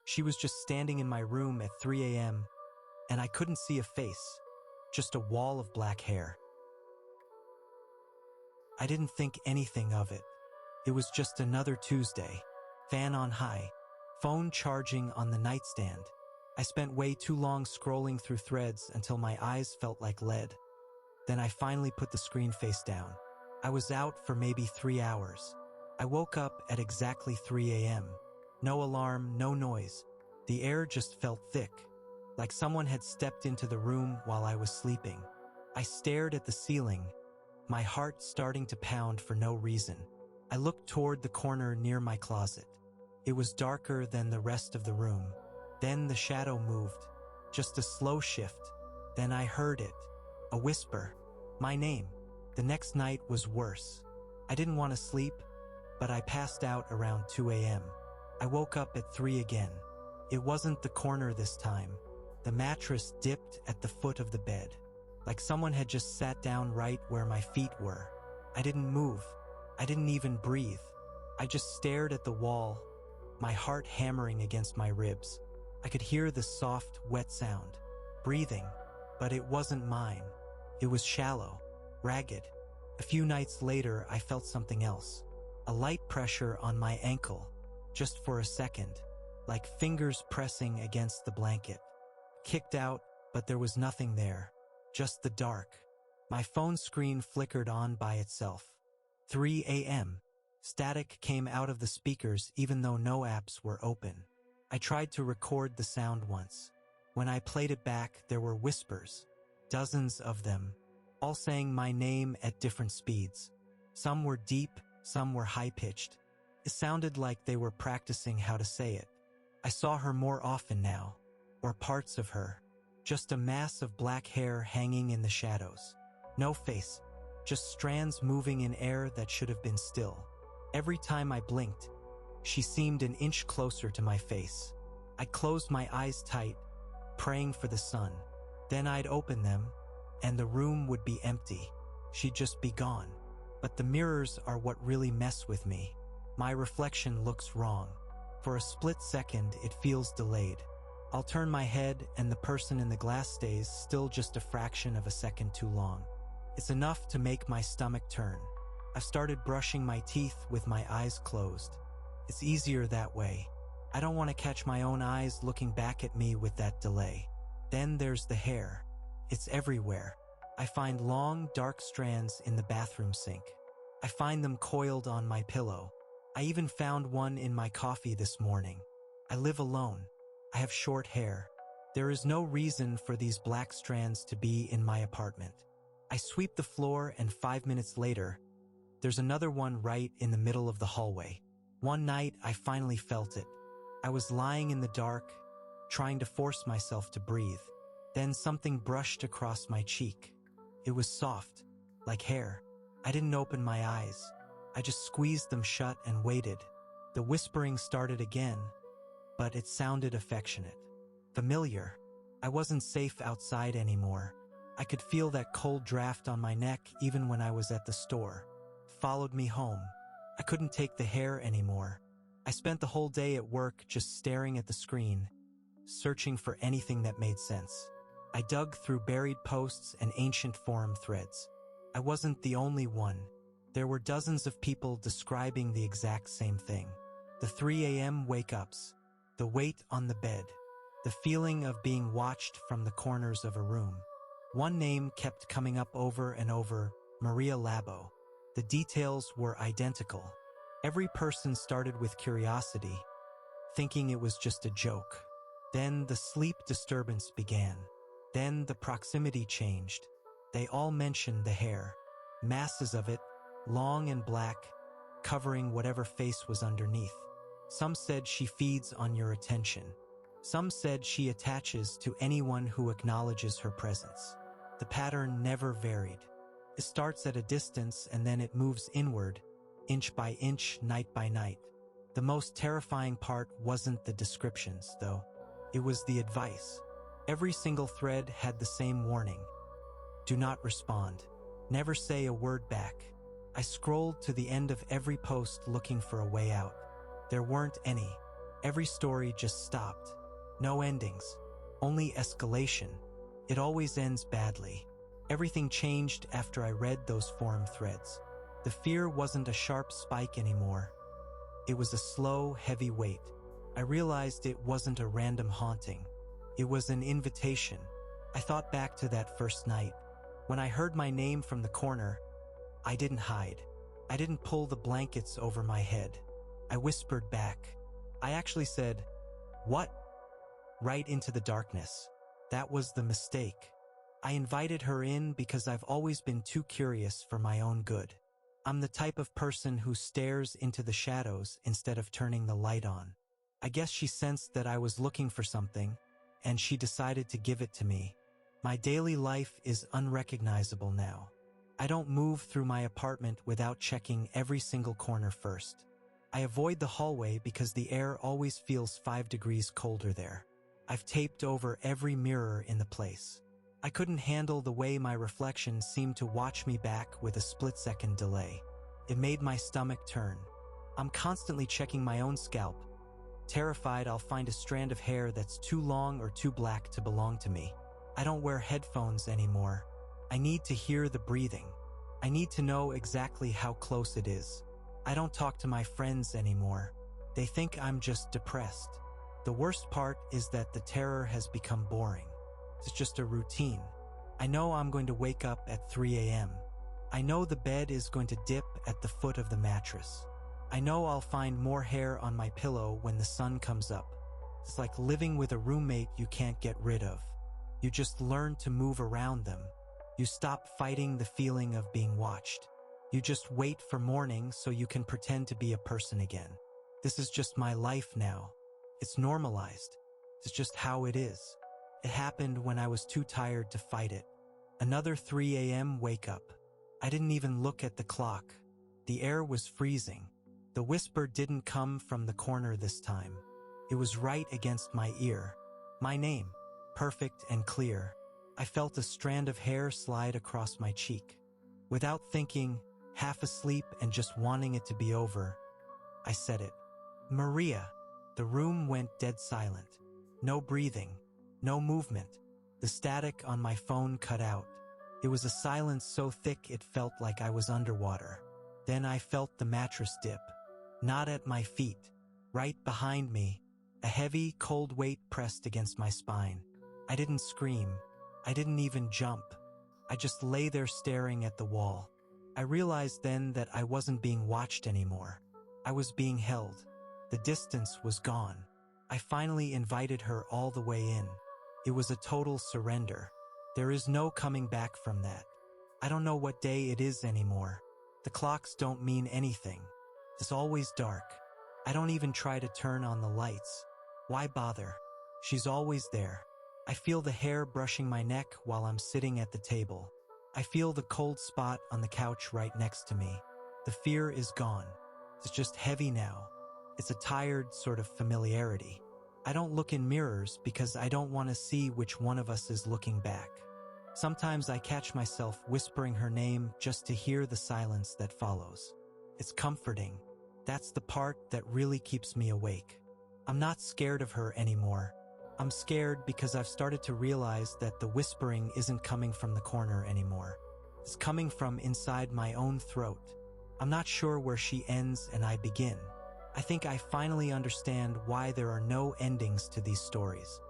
She was just standing in my room at 3 a.m., and I couldn't see a face, just a wall of black hair. I didn't think anything of it. It was just another Tuesday. Fan on high, phone charging on the nightstand. I spent way too long scrolling through threads until my eyes felt like lead. Then I finally put the screen face down. I was out for maybe 3 hours. I woke up at exactly 3 a.m. No alarm, no noise. The air just felt thick, like someone had stepped into the room while I was sleeping. I stared at the ceiling, my heart starting to pound for no reason. I looked toward the corner near my closet. It was darker than the rest of the room. Then the shadow moved, just a slow shift. Then I heard it, a whisper, my name. The next night was worse. I didn't want to sleep, but I passed out around 2 a.m. I woke up at 3 again. It wasn't the corner this time. The mattress dipped at the foot of the bed, like someone had just sat down right where my feet were. I didn't move. I didn't even breathe. I just stared at the wall, my heart hammering against my ribs. I could hear the soft, wet sound, breathing, but it wasn't mine. It was shallow, ragged. A few nights later, I felt something else. A light pressure on my ankle, just for a second, like fingers pressing against the blanket. Kicked out, but there was nothing there, just the dark. My phone screen flickered on by itself. 3 a.m. Static came out of the speakers even though no apps were open. I tried to record the sound once. When I played it back, there were whispers, dozens of them, all saying my name at different speeds. Some were deep, some were high-pitched. It sounded like they were practicing how to say it. I saw her more often now, or parts of her, just a mass of black hair hanging in the shadows. No face, just strands moving in air that should have been still. Every time I blinked, she seemed an inch closer to my face. I closed my eyes tight, praying for the sun. Then I'd open them, and the room would be empty. She'd just be gone. But the mirrors are what really mess with me. My reflection looks wrong. For a split second, it feels delayed. I'll turn my head, and the person in the glass stays still just a fraction of a second too long. It's enough to make my stomach turn. I've started brushing my teeth with my eyes closed. It's easier that way. I don't want to catch my own eyes looking back at me with that delay. Then there's the hair. It's everywhere. I find long, dark strands in the bathroom sink. I find them coiled on my pillow. I even found one in my coffee this morning. I live alone. I have short hair. There is no reason for these black strands to be in my apartment. I sweep the floor, and 5 minutes later, there's another one right in the middle of the hallway. One night, I finally felt it. I was lying in the dark, trying to force myself to breathe. Then something brushed across my cheek. It was soft, like hair. I didn't open my eyes. I just squeezed them shut and waited. The whispering started again, but it sounded affectionate, familiar. I wasn't safe outside anymore. I could feel that cold draft on my neck even when I was at the store. It followed me home. I couldn't take the hair anymore. I spent the whole day at work just staring at the screen, searching for anything that made sense. I dug through buried posts and ancient forum threads. I wasn't the only one. There were dozens of people describing the exact same thing. The 3 a.m. wake-ups, the weight on the bed, the feeling of being watched from the corners of a room. One name kept coming up over and over, Maria Lobo. The details were identical. Every person started with curiosity, thinking it was just a joke. Then the sleep disturbance began. Then the proximity changed. They all mentioned the hair, masses of it, long and black, covering whatever face was underneath. Some said she feeds on your attention. Some said she attaches to anyone who acknowledges her presence. The pattern never varied. It starts at a distance and then it moves inward, inch by inch, night by night. The most terrifying part wasn't the descriptions, though. It was the advice. Every single thread had the same warning. Do not respond. Never say a word back. I scrolled to the end of every post looking for a way out. There weren't any. Every story just stopped. No endings. Only escalation. It always ends badly. Everything changed after I read those forum threads. The fear wasn't a sharp spike anymore. It was a slow, heavy weight. I realized it wasn't a random haunting. It was an invitation. I thought back to that first night. When I heard my name from the corner, I didn't hide. I didn't pull the blankets over my head. I whispered back. I actually said, "What?" right into the darkness. That was the mistake. I invited her in because I've always been too curious for my own good. I'm the type of person who stares into the shadows instead of turning the light on. I guess she sensed that I was looking for something, and she decided to give it to me. My daily life is unrecognizable now. I don't move through my apartment without checking every single corner first. I avoid the hallway because the air always feels 5 degrees colder there. I've taped over every mirror in the place. I couldn't handle the way my reflection seemed to watch me back with a split-second delay. It made my stomach turn. I'm constantly checking my own scalp, terrified I'll find a strand of hair that's too long or too black to belong to me. I don't wear headphones anymore. I need to hear the breathing. I need to know exactly how close it is. I don't talk to my friends anymore. They think I'm just depressed. The worst part is that the terror has become boring. It's just a routine. I know I'm going to wake up at 3 a.m. I know the bed is going to dip at the foot of the mattress. I know I'll find more hair on my pillow when the sun comes up. It's like living with a roommate you can't get rid of. You just learn to move around them. You stop fighting the feeling of being watched. You just wait for morning so you can pretend to be a person again. This is just my life now. It's normalized. It's just how it is. It happened when I was too tired to fight it. Another 3 a.m. wake up. I didn't even look at the clock. The air was freezing. The whisper didn't come from the corner this time. It was right against my ear. My name, perfect and clear. I felt a strand of hair slide across my cheek. Without thinking, half asleep and just wanting it to be over, I said it. "Maria." The room went dead silent. No breathing. No movement. The static on my phone cut out. It was a silence so thick it felt like I was underwater. Then I felt the mattress dip. Not at my feet. Right behind me. A heavy, cold weight pressed against my spine. I didn't scream. I didn't even jump. I just lay there staring at the wall. I realized then that I wasn't being watched anymore. I was being held. The distance was gone. I finally invited her all the way in. It was a total surrender. There is no coming back from that. I don't know what day it is anymore. The clocks don't mean anything. It's always dark. I don't even try to turn on the lights. Why bother? She's always there. I feel the hair brushing my neck while I'm sitting at the table. I feel the cold spot on the couch right next to me. The fear is gone. It's just heavy now. It's a tired sort of familiarity. I don't look in mirrors because I don't want to see which one of us is looking back. Sometimes I catch myself whispering her name just to hear the silence that follows. It's comforting. That's the part that really keeps me awake. I'm not scared of her anymore. I'm scared because I've started to realize that the whispering isn't coming from the corner anymore. It's coming from inside my own throat. I'm not sure where she ends and I begin. I think I finally understand why there are no endings to these stories.